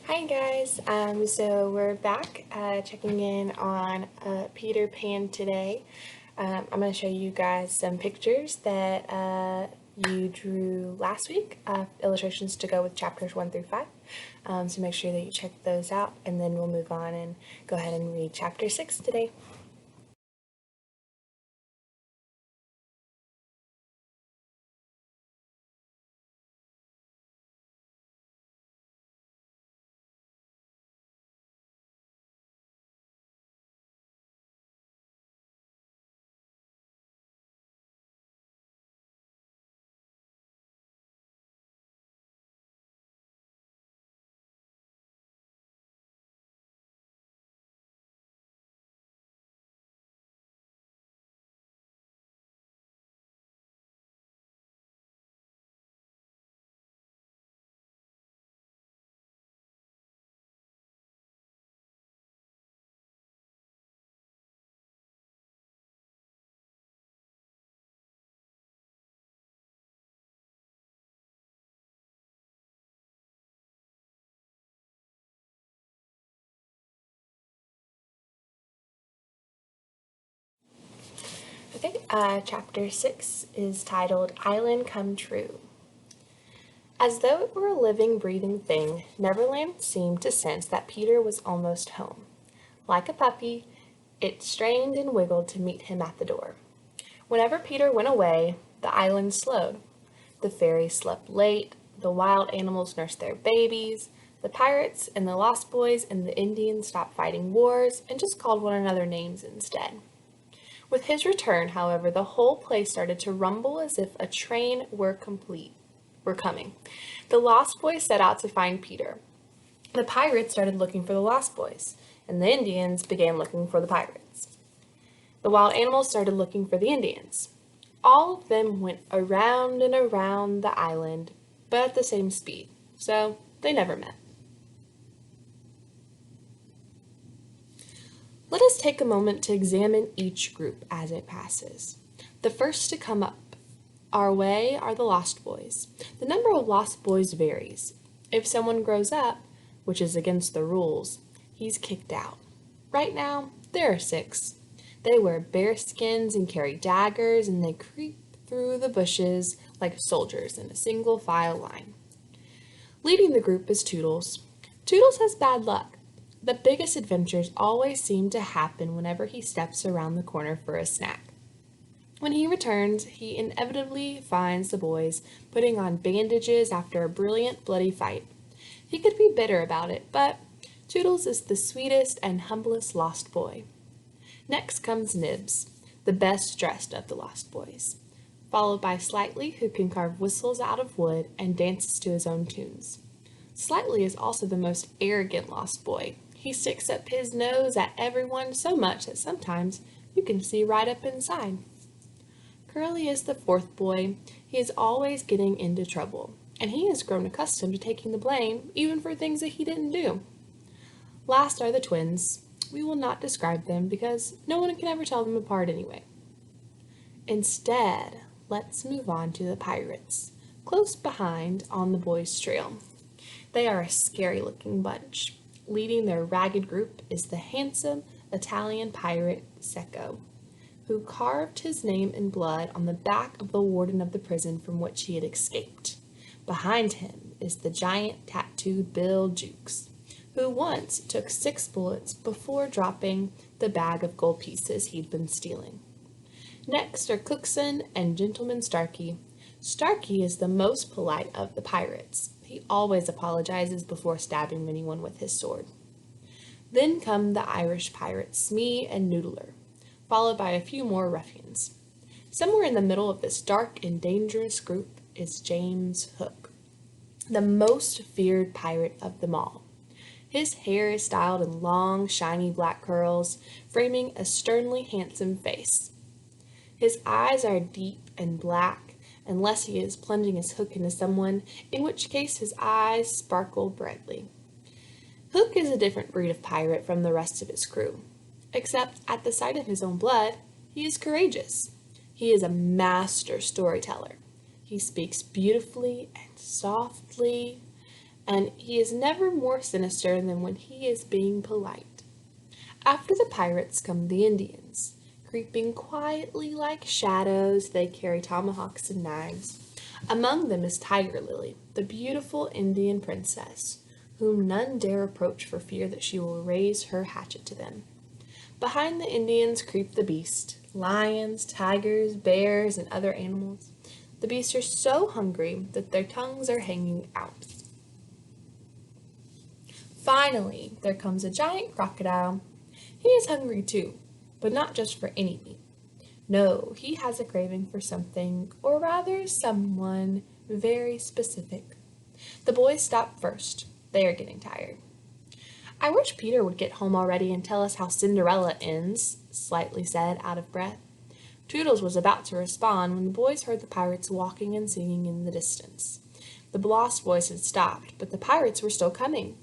Hi guys, so we're back checking in on Peter Pan today. I'm going to show you guys some pictures that you drew last week, illustrations to go with chapters 1 through 5. So make sure that you check those out, and then we'll move on and go ahead and read chapter 6 today. Okay, chapter 6 is titled Island Come True. As though it were a living, breathing thing, Neverland seemed to sense that Peter was almost home. Like a puppy, it strained and wiggled to meet him at the door. Whenever Peter went away, the island slowed. The fairies slept late, the wild animals nursed their babies, the pirates and the Lost Boys and the Indians stopped fighting wars and just called one another names instead. With his return, however, the whole place started to rumble as if a train were coming. The Lost Boys set out to find Peter. The pirates started looking for the Lost Boys, and the Indians began looking for the pirates. The wild animals started looking for the Indians. All of them went around and around the island, but at the same speed, so they never met. Let us take a moment to examine each group as it passes. The first to come up our way are the Lost Boys. The number of Lost Boys varies. If someone grows up, which is against the rules, he's kicked out. Right now, there are 6. They wear bear skins and carry daggers, and they creep through the bushes like soldiers in a single file line. Leading the group is Toodles. Toodles has bad luck. The biggest adventures always seem to happen whenever he steps around the corner for a snack. When he returns, he inevitably finds the boys putting on bandages after a brilliant bloody fight. He could be bitter about it, but Toodles is the sweetest and humblest Lost Boy. Next comes Nibs, the best dressed of the Lost Boys, followed by Slightly, who can carve whistles out of wood and dances to his own tunes. Slightly is also the most arrogant Lost Boy. He sticks up his nose at everyone so much that sometimes you can see right up inside. Curly is the 4th boy. He is always getting into trouble, and he has grown accustomed to taking the blame even for things that he didn't do. Last are the twins. We will not describe them because no one can ever tell them apart anyway. Instead, let's move on to the pirates, close behind on the boys' trail. They are a scary-looking bunch. Leading their ragged group is the handsome Italian pirate Secco, who carved his name in blood on the back of the warden of the prison from which he had escaped. Behind him is the giant tattooed Bill Jukes, who once took 6 bullets before dropping the bag of gold pieces he'd been stealing. Next are Cookson and Gentleman Starkey. Starkey is the most polite of the pirates. He always apologizes before stabbing anyone with his sword. Then come the Irish pirates, Smee and Noodler, followed by a few more ruffians. Somewhere in the middle of this dark and dangerous group is James Hook, the most feared pirate of them all. His hair is styled in long, shiny black curls, framing a sternly handsome face. His eyes are deep and black, unless he is plunging his hook into someone, in which case his eyes sparkle brightly. Hook is a different breed of pirate from the rest of his crew, except at the sight of his own blood, he is courageous. He is a master storyteller. He speaks beautifully and softly, and he is never more sinister than when he is being polite. After the pirates come the Indians. Creeping quietly like shadows, they carry tomahawks and knives. Among them is Tiger Lily, the beautiful Indian princess, whom none dare approach for fear that she will raise her hatchet to them. Behind the Indians creep the beast, lions, tigers, bears, and other animals. The beasts are so hungry that their tongues are hanging out. Finally, there comes a giant crocodile. He is hungry too, but not just for any meat. No, he has a craving for something, or rather someone, very specific. The boys stop first. They are getting tired. I wish Peter would get home already and tell us how Cinderella ends, Slightly said, out of breath. Toodles was about to respond when the boys heard the pirates walking and singing in the distance. The Lost Boys had stopped, but the pirates were still coming.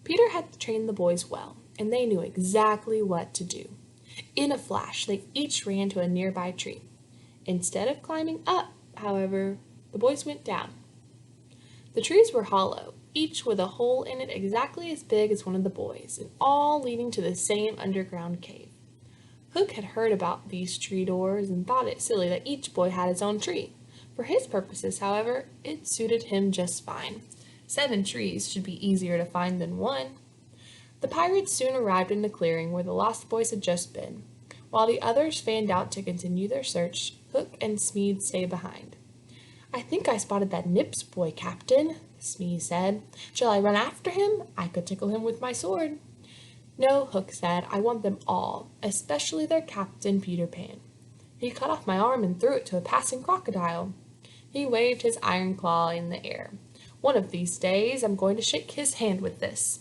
Peter had trained the boys well, and they knew exactly what to do. In a flash, they each ran to a nearby tree. Instead of climbing up, however, the boys went down. The trees were hollow, each with a hole in it exactly as big as one of the boys, and all leading to the same underground cave. Hook had heard about these tree doors and thought it silly that each boy had his own tree. For his purposes, however, it suited him just fine. 7 trees should be easier to find than 1. The pirates soon arrived in the clearing where the Lost Boys had just been. While the others fanned out to continue their search, Hook and Smee stayed behind. "I think I spotted that Nips boy, Captain," Smee said. "Shall I run after him? I could tickle him with my sword." "No," Hook said, "I want them all, especially their captain, Peter Pan. He cut off my arm and threw it to a passing crocodile." He waved his iron claw in the air. "One of these days I'm going to shake his hand with this."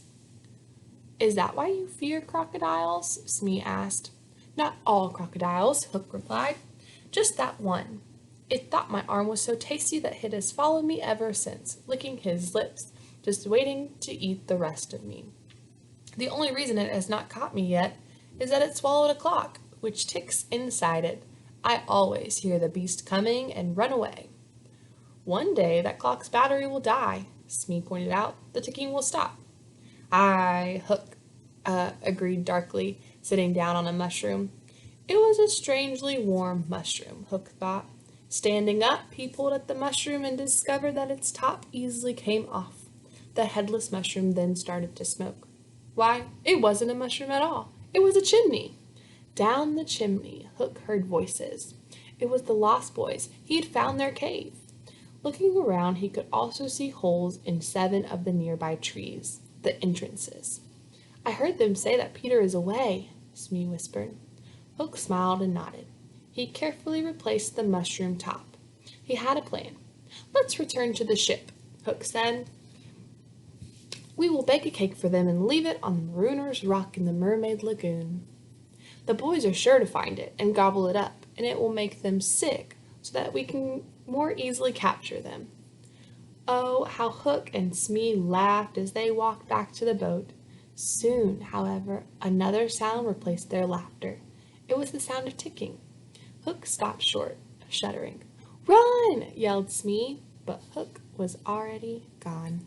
"Is that why you fear crocodiles?" Smee asked. "Not all crocodiles," Hook replied. "Just that one. It thought my arm was so tasty that it has followed me ever since, licking his lips, just waiting to eat the rest of me. The only reason it has not caught me yet is that it swallowed a clock, which ticks inside it. I always hear the beast coming and run away." "One day that clock's battery will die," Smee pointed out. "The ticking will stop." "Aye," Hook agreed darkly, sitting down on a mushroom. It was a strangely warm mushroom, Hook thought. Standing up, he pulled at the mushroom and discovered that its top easily came off. The headless mushroom then started to smoke. Why, it wasn't a mushroom at all. It was a chimney. Down the chimney, Hook heard voices. It was the Lost Boys. He had found their cave. Looking around, he could also see holes in 7 of the nearby trees, the entrances. "I heard them say that Peter is away," Smee whispered. Hook smiled and nodded. He carefully replaced the mushroom top. He had a plan. "Let's return to the ship," Hook said. "We will bake a cake for them and leave it on the Marooner's Rock in the Mermaid Lagoon. The boys are sure to find it and gobble it up, and it will make them sick so that we can more easily capture them." Oh, how Hook and Smee laughed as they walked back to the boat. Soon, however, another sound replaced their laughter. It was the sound of ticking. Hook stopped short, shuddering. "Run!" yelled Smee, but Hook was already gone.